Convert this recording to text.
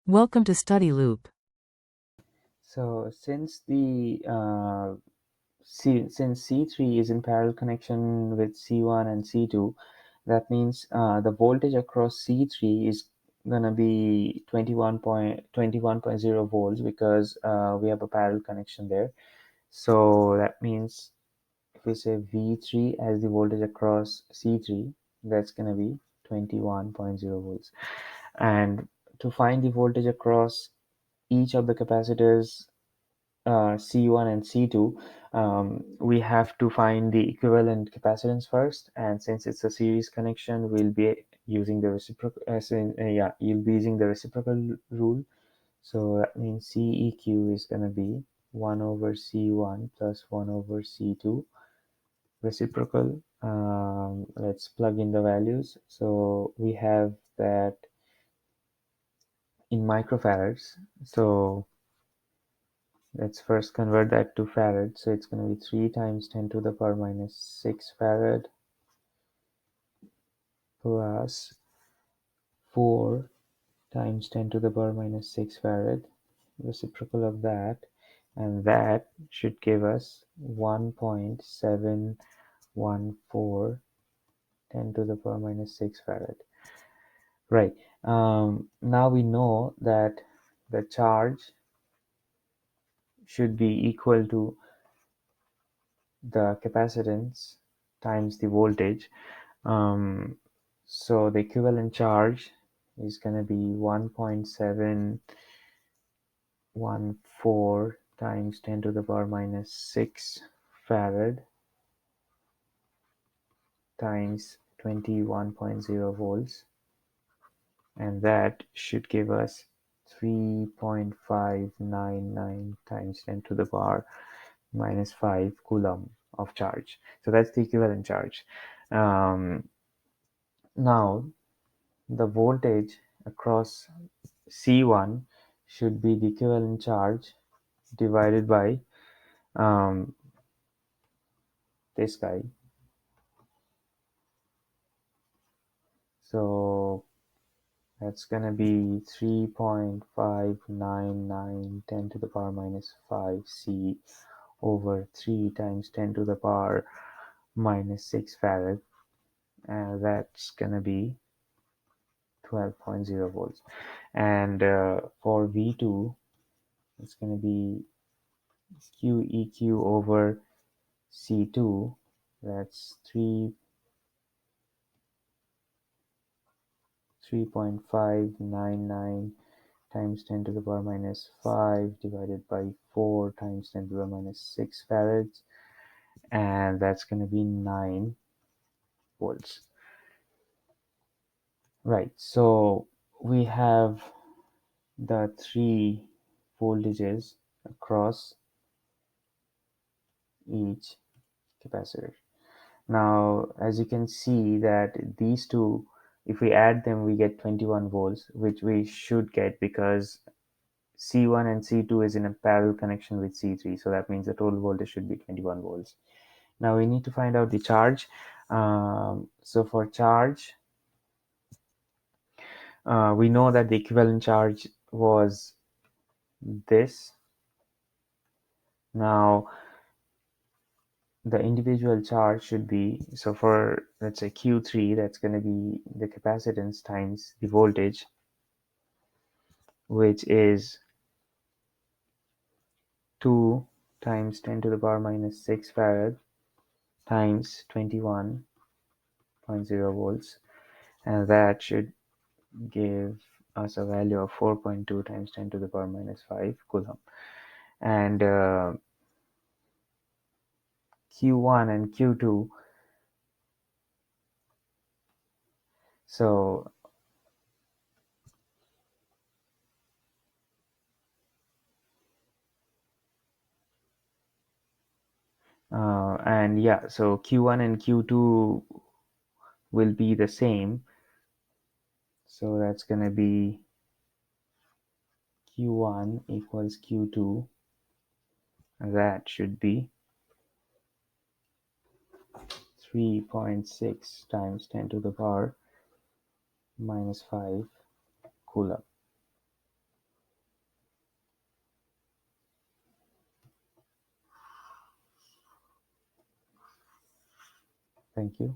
Welcome to Study Loop. So since C3 is in parallel connection with C1 and C2, that means the voltage across C3 is gonna be 21.0 volts because we have a parallel connection there. So that means if we say V3 as the voltage across C3, that's gonna be 21.0 volts. And to find the voltage across each of the capacitors C1 and C2, we have to find the equivalent capacitance first. And since it's a series connection, we'll be using the reciprocal. You'll be using the reciprocal rule. So that means CEQ is going to be 1 over C1 plus 1 over C2 reciprocal. Let's plug in the values. So we have that in microfarads. So let's first convert that to farad. So it's going to be 3 times 10 to the power minus 6 farad plus 4 times 10 to the power minus 6 farad, reciprocal of that, and that should give us 1.714 10 to the power minus 6 farad. Right. Now we know that the charge should be equal to the capacitance times the voltage. Um, so the equivalent charge is going to be 1.714 times 10 to the power minus 6 farad times 21.0 volts, and that should give us 3.599 times 10 to the power minus 5 coulomb of charge. So that's the equivalent charge. Now the voltage across C1 should be the equivalent charge divided by um, this guy. So that's gonna be 3.599 10 to the power minus 5 C over 3 times 10 to the power minus 6 farad. And that's gonna be 12.0 volts. And for V2, it's gonna be QEQ over C2. That's 3.599 times 10 to the power minus 5 divided by 4 times 10 to the power minus 6 farads, and that's going to be 9 volts. Right, so we have the three voltages across each capacitor. Now, as you can see that these two, if we add them, we get 21 volts, which we should get because C1 and C2 is in a parallel connection with C3. So that means the total voltage should be 21 volts. Now we need to find out the charge. So for charge, we know that the equivalent charge was this. Now the individual charge should be, so for let's say Q3, that's going to be the capacitance times the voltage, which is 2 times 10 to the power minus 6 farad times 21.0 volts, and that should give us a value of 4.2 times 10 to the power minus 5 coulomb. And Q1 and Q2, so and yeah, so Q1 and Q2 will be the same. So that's going to be Q1 equals Q2. That should be 3.6 times 10 to the power minus 5 coulomb. Thank you.